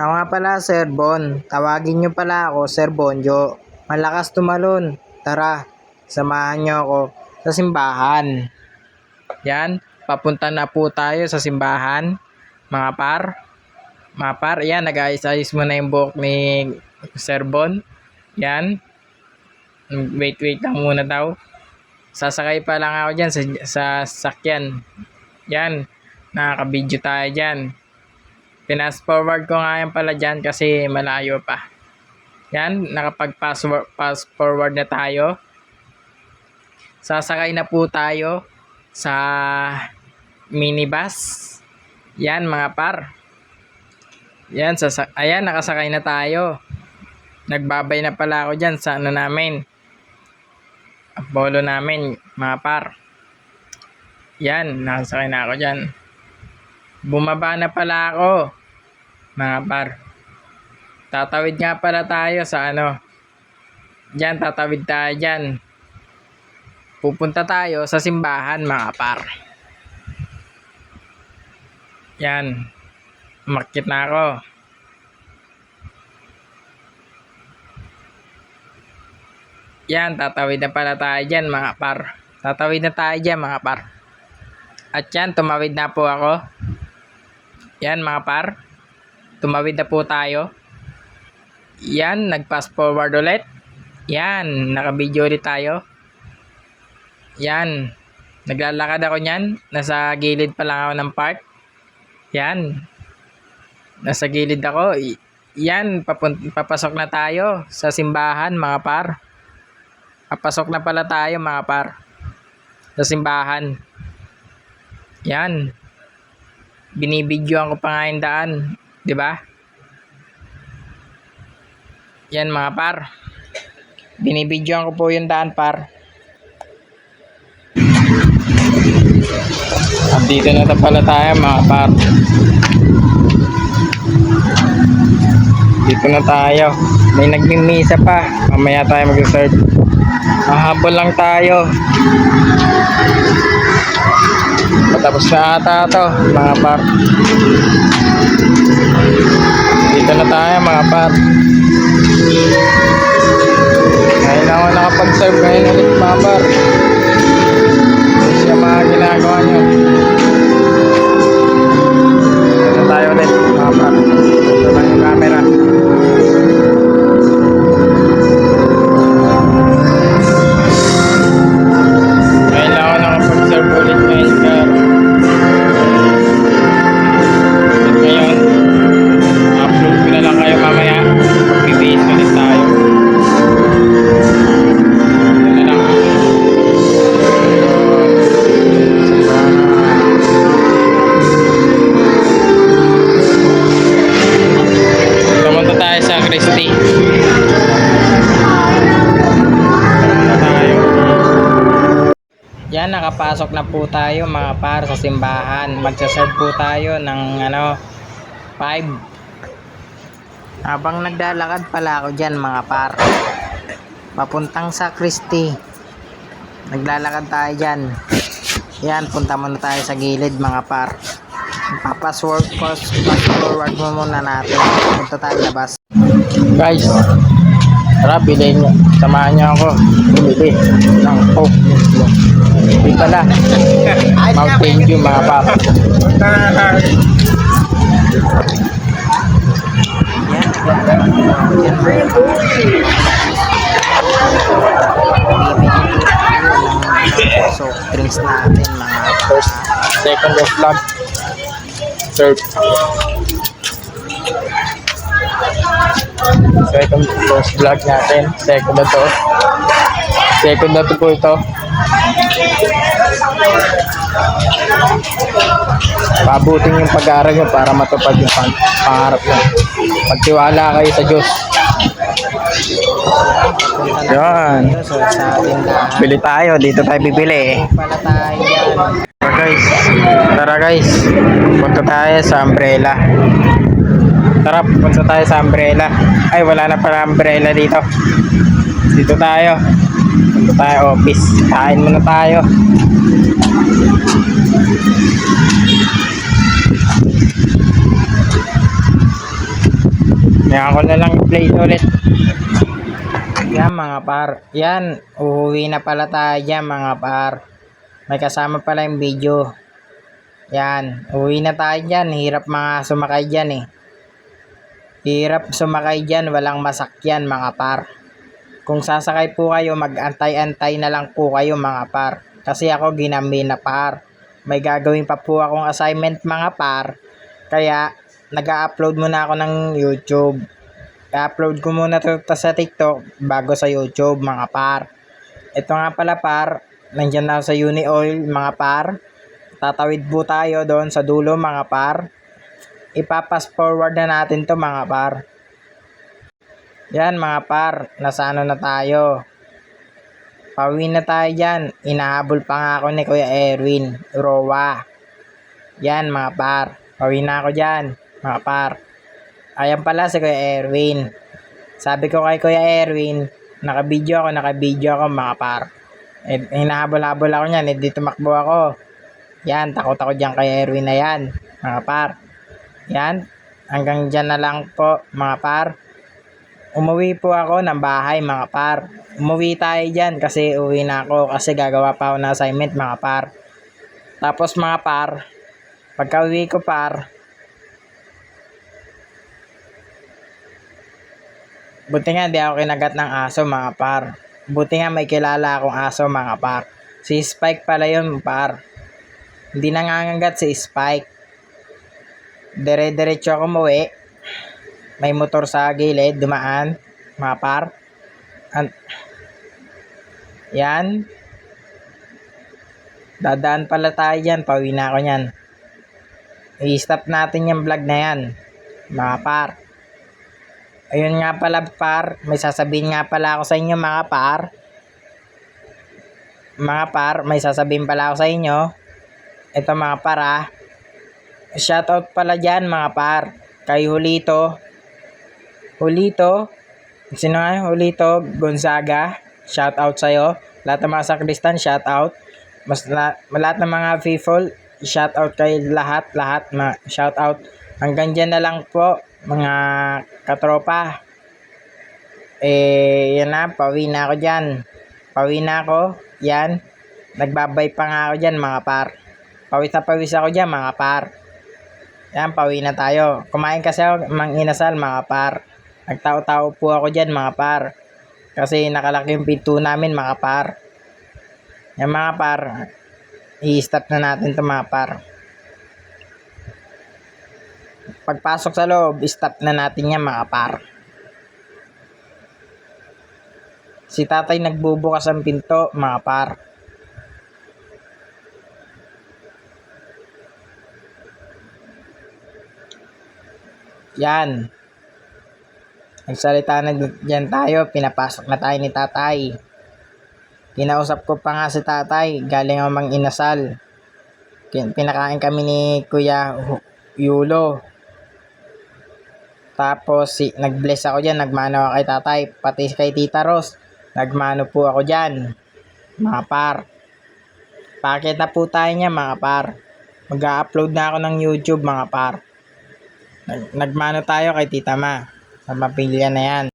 Ako nga pala, Sir Bon. Tawagin nyo pala ako, Sir Bonjo. Malakas tumalon. Tara, samahan nyo ako sa simbahan. Yan, papunta na po tayo sa simbahan. Mga par. Mga par, yan, nag-ayos-ayos mo na yung buhok ni Sir Bon. Yan. Wait lang muna daw. Sasakay pa lang ako dyan sa sakyan. Yan, nakaka-video tayo dyan. Pinas forward ko nga yan pala dyan kasi malayo pa. Yan, nakapag-pass forward na tayo. Sasakay na po tayo sa minibus. Yan mga par. Yan, ayan, nakasakay na tayo. Nagbabay na pala ako dyan sa ano namin. Bolo namin, mga par. Yan, nakasakay na ako dyan. Bumaba na pala ako, mga par. Tatawid nga pala tayo sa ano. Diyan, tatawid tayo dyan. Pupunta tayo sa simbahan, mga par. Yan. Umakyat na ako. Yan, tatawid na pala tayo dyan, mga par. Tatawid na tayo dyan, mga par. At yan, tumawid na po ako. Yan, mga par. Tumawid na po tayo. Yan, nag-pass forward ulit. Yan, naka-video ulit tayo. Yan, naglalakad ako nyan. Nasa gilid pa lang ako ng park. Yan, nasa gilid ako. Yan, papasok na tayo sa simbahan, mga par. Papasok na pala tayo, mga par, sa simbahan. Yan, binibidyoan ko pa nga yung daan, di ba? Yan mga par, binibidyoan ko po yung daan, par. Andito na pala tayo, mga par. Dito na tayo. May nagmimisa pa. Mamaya tayo mag-serve. Mahabol lang tayo. Matapos na ata ito, mga par. Dito na tayo, mga par. Ngayon ako nakapag-serve ngayon ulit, mga par. Ito siya mga ginagawa nyo. Dito tayo ulit, mga par. Ito lang yung camera. Ngayon ako nakapag-serve ulit ngayon, par. Ngayon, upload ko na lang kayo mamaya. Mag-base ulit tayo. Ito na lang. Pumunta tayo sa Christie. Pumunta tayo. Yan, nakapasok na po tayo, mga par, sa simbahan. Magsaserve po tayo ng 5. Habang naglalakad pala ako dyan, mga par, papuntang sa Christie. Naglalakad tayo dyan. Yan, punta muna tayo sa gilid, mga par. Pass forward mo muna natin. Punta tayo labas. Guys, tara, bilhin nyo. Samahan nyo ako. Bumili ng Coke. Hindi pala. Mountain Dew, mga par. Yan, mga par. Soft drinks natin, mga par. Second of vlog. Third. Second first vlog natin. Second na to. Second na to po ito. Pabutin yung pag-aaral nyo para matupad yung pangarap nyo. Magtiwala kayo sa Diyos. Yan. Bili tayo. Dito tayo bibili. Pala tayo yan. Tara guys. Punta tayo sa umbrella. Tara, punta tayo sa umbrella. Ay, wala na pala umbrella dito. Dito tayo. Punta tayo office. Kain muna tayo. Kaya ko na lang i-play ito ulit. Yan mga par. Yan, uuwi na pala tayo dyan mga par. May kasama pala yung video. Yan, uwi na tayo dyan. Hirap mga sumakay dyan eh. Hirap sumakay dyan, walang masakyan mga par. Kung sasakay po kayo, mag-antay-antay na lang po kayo mga par. Kasi ako ginambi na par. May gagawin pa po akong assignment mga par. Kaya nag-upload muna ako ng YouTube. I-upload ko muna to sa TikTok bago sa YouTube mga par. Ito nga pala par, nandyan na ako sa Uni Oil mga par. Tatawid po tayo doon sa dulo mga par. Ipapas forward na natin to mga par. Yan mga par, nasa ano na tayo. Pauwi na tayo dyan. Inahabol pa nga ako ni Kuya Erwin Roa. Yan mga par, pauwi na ako dyan mga par. Ayan pala si Kuya Erwin. Sabi ko kay Kuya Erwin, naka-video ako mga par. Hinahabol-habol ako niyan, dito tumakbo ako. Yan, takot ako dyan kay Erwin na yan, mga par. Yan, hanggang dyan na lang po mga par. Umuwi po ako ng bahay mga par. Umuwi tayo dyan kasi uwi na ako kasi gagawa pa ako ng assignment mga par. Tapos mga par, pagka uwi ko par, buti nga di ako kinagat ng aso mga par. Buti nga may kilala akong aso mga par. Si Spike pala yun par. Hindi nangangagat si Spike. Dire-diretso ako umuwi. May motor sa gilid, dumaan mga par. Yan. Dadaan pala tayo dyan. Pauwi na ako yan. I-stop natin yung vlog na yan mga par. Ayun nga pala par, may sasabihin nga pala ako sa inyo mga par. Mga par, may sasabihin pala ako sa inyo. Ito mga par ah. Shoutout pala dyan mga par. Kay Julito. Sino nga? Julito Gonzaga. Shoutout sa'yo. Lahat ng mga sakristan, shoutout. Lahat ng mga people, shoutout kay lahat. Shoutout. Hanggang dyan na lang po mga katropa. Yan na, pauwi na ako dyan. Pauwi na ako, yan. Nagbabay pa nga ako dyan mga par. Pawis na pawis ako dyan mga par. Yan, pauwi na tayo. Kumain kasi ako mang inasal mga par. Nagtao-tao po ako dyan mga par. Kasi nakalaki yung pinto namin mga par. Yan mga par, i-stop na natin to mga par. Pagpasok sa loob, stop na natin yan mga par. Si tatay nagbubukas ang pinto mga par. Yan. Nagsalita na dyan tayo, pinapasok na tayo ni tatay. Kinausap ko pa nga si tatay, galing ako mang inasal. Pinakain kami ni Kuya Yulo. Tapos nag-bless ako dyan, nagmano ako kay tatay, pati kay Tita Ros. Nagmano po ako dyan, mga par. Pakit na po tayo niya mga par. Mag-upload na ako ng YouTube mga par. Nagmano tayo kay Tita Ma. Sa mapilya na yan.